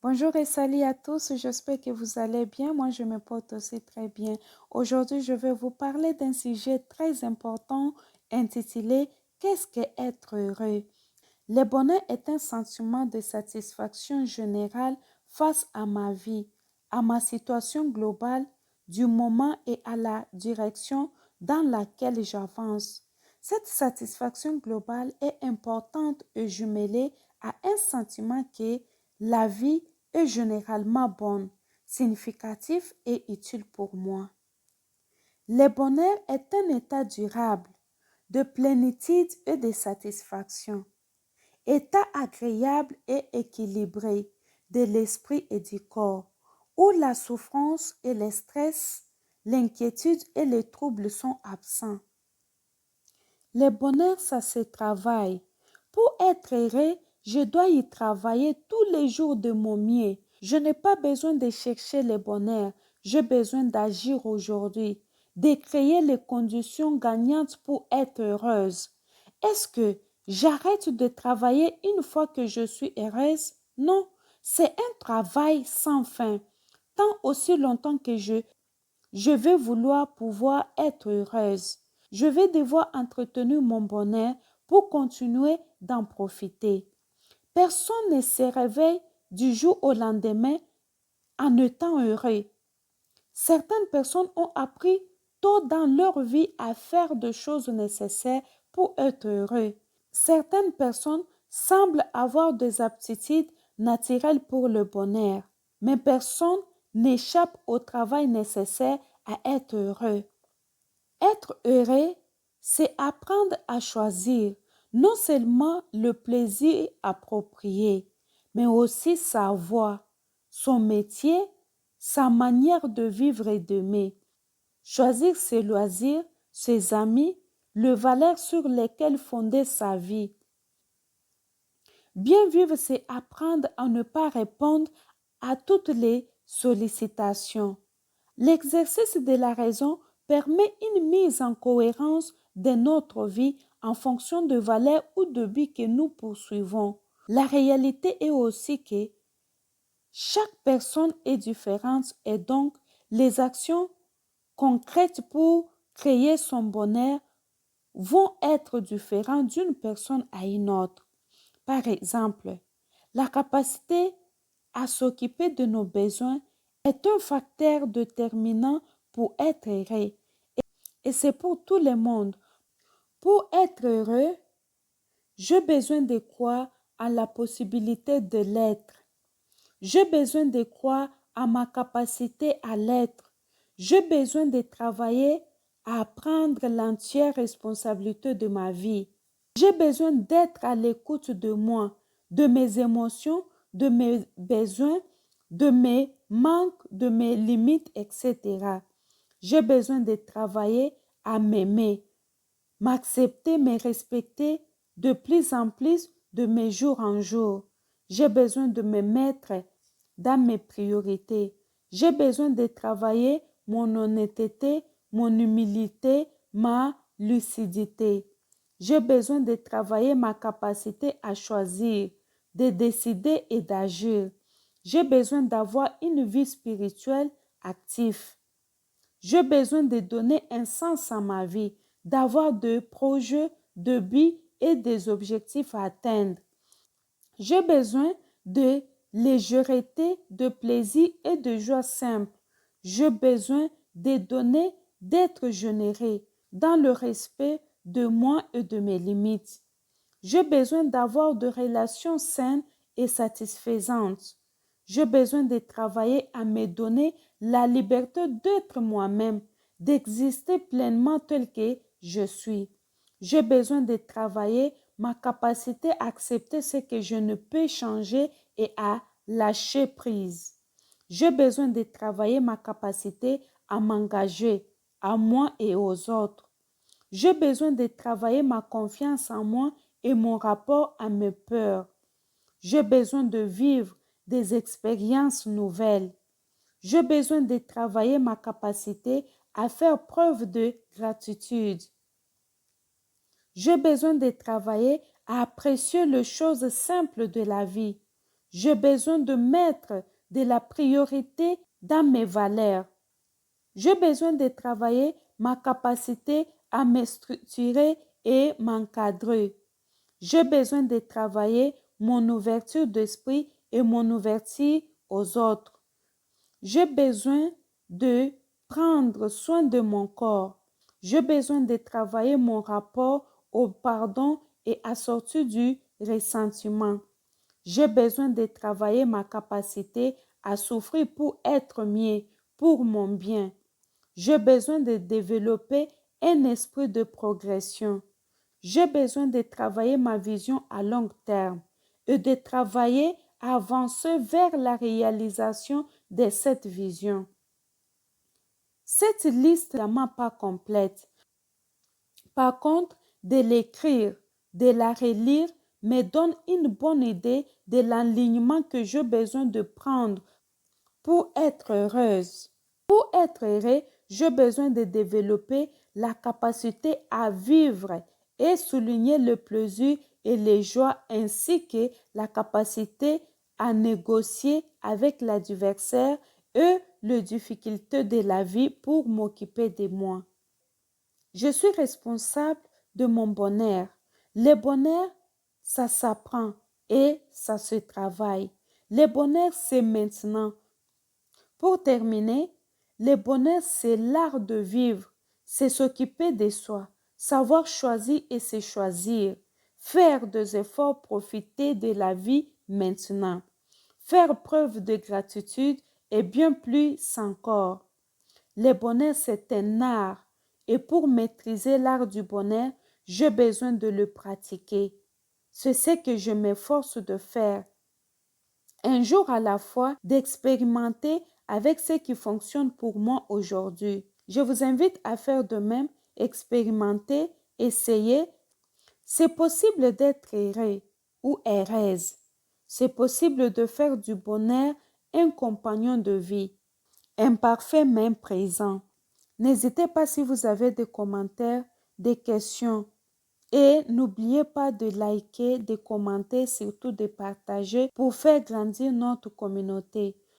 Bonjour et salut à tous, j'espère que vous allez bien. Moi, je me porte aussi très bien. Aujourd'hui, je vais vous parler d'un sujet très important intitulé Qu'est-ce que être heureux? Le bonheur est un sentiment de satisfaction générale face à ma vie, à ma situation globale du moment et à la direction dans laquelle j'avance. Cette satisfaction globale est importante et jumelée à un sentiment que la vie est généralement bonne, significative et utile pour moi. Le bonheur est un état durable de plénitude et de satisfaction, état agréable et équilibré de l'esprit et du corps, où la souffrance et le stress, l'inquiétude et les troubles sont absents. Le bonheur, ça se travaille. Pour être heureux, je dois y travailler tous les jours de mon mieux. Je n'ai pas besoin de chercher le bonheur. J'ai besoin d'agir aujourd'hui, de créer les conditions gagnantes pour être heureuse. Est-ce que j'arrête de travailler une fois que je suis heureuse? Non, c'est un travail sans fin. Tant aussi longtemps que je vais vouloir pouvoir être heureuse. Je vais devoir entretenir mon bonheur pour continuer d'en profiter. Personne ne se réveille du jour au lendemain en étant heureux. Certaines personnes ont appris tôt dans leur vie à faire des choses nécessaires pour être heureux. Certaines personnes semblent avoir des aptitudes naturelles pour le bonheur, mais personne n'échappe au travail nécessaire à être heureux. Être heureux, c'est apprendre à choisir non seulement le plaisir approprié, mais aussi sa voie, son métier, sa manière de vivre et d'aimer. Choisir ses loisirs, ses amis, les valeurs sur lesquelles fonder sa vie. Bien vivre, c'est apprendre à ne pas répondre à toutes les sollicitations. L'exercice de la raison permet une mise en cohérence de notre vie en fonction de valeurs ou de buts que nous poursuivons. La réalité est aussi que chaque personne est différente et donc les actions concrètes pour créer son bonheur vont être différentes d'une personne à une autre. Par exemple, la capacité à s'occuper de nos besoins est un facteur déterminant pour être heureux. Et c'est pour tout le monde. Pour être heureux, j'ai besoin de croire à la possibilité de l'être. J'ai besoin de croire à ma capacité à l'être. J'ai besoin de travailler à prendre l'entière responsabilité de ma vie. J'ai besoin d'être à l'écoute de moi, de mes émotions, de mes besoins, de mes manques, de mes limites, etc. J'ai besoin de travailler à m'aimer, m'accepter, me respecter de plus en plus de mes jours en jour. J'ai besoin de me mettre dans mes priorités. J'ai besoin de travailler mon honnêteté, mon humilité, ma lucidité. J'ai besoin de travailler ma capacité à choisir, de décider et d'agir. J'ai besoin d'avoir une vie spirituelle active. J'ai besoin de donner un sens à ma vie, d'avoir des projets, de buts et des objectifs à atteindre. J'ai besoin de légèreté, de plaisir et de joie simple. J'ai besoin de donner, d'être généreux dans le respect de moi et de mes limites. J'ai besoin d'avoir des relations saines et satisfaisantes. J'ai besoin de travailler à me donner la liberté d'être moi-même, d'exister pleinement tel que je suis. J'ai besoin de travailler ma capacité à accepter ce que je ne peux changer et à lâcher prise. J'ai besoin de travailler ma capacité à m'engager à moi et aux autres. J'ai besoin de travailler ma confiance en moi et mon rapport à mes peurs. J'ai besoin de vivre des expériences nouvelles. J'ai besoin de travailler ma capacité à faire preuve de gratitude. J'ai besoin de travailler à apprécier les choses simples de la vie. J'ai besoin de mettre de la priorité dans mes valeurs. J'ai besoin de travailler ma capacité à me structurer et m'encadrer. J'ai besoin de travailler mon ouverture d'esprit et mon ouverture aux autres. J'ai besoin de prendre soin de mon corps. J'ai besoin de travailler mon rapport au pardon et à sortir du ressentiment. J'ai besoin de travailler ma capacité à souffrir pour être mieux, pour mon bien. J'ai besoin de développer un esprit de progression. J'ai besoin de travailler ma vision à long terme et de travailler à avancer vers la réalisation de cette vision. Cette liste n'est vraiment pas complète. Par contre, de l'écrire, de la relire, me donne une bonne idée de l'alignement que j'ai besoin de prendre pour être heureuse. Pour être heureux, j'ai besoin de développer la capacité à vivre et souligner le plaisir et les joies ainsi que la capacité à négocier avec l'adversaire et les difficultés de la vie pour m'occuper de moi. Je suis responsable de mon bonheur. Le bonheur, ça s'apprend et ça se travaille. Le bonheur, c'est maintenant. Pour terminer, le bonheur, c'est l'art de vivre, c'est s'occuper de soi, savoir choisir et se choisir, faire des efforts, profiter de la vie maintenant, faire preuve de gratitude et bien plus encore. Le bonheur, c'est un art et pour maîtriser l'art du bonheur, j'ai besoin de le pratiquer. C'est ce que je m'efforce de faire un jour à la fois, d'expérimenter avec ce qui fonctionne pour moi aujourd'hui. Je vous invite à faire de même, expérimenter, essayer. C'est possible d'être heureux ou heureuse. C'est possible de faire du bonheur un compagnon de vie, imparfait même présent. N'hésitez pas si vous avez des commentaires, des questions. Et n'oubliez pas de liker, de commenter, surtout de partager pour faire grandir notre communauté.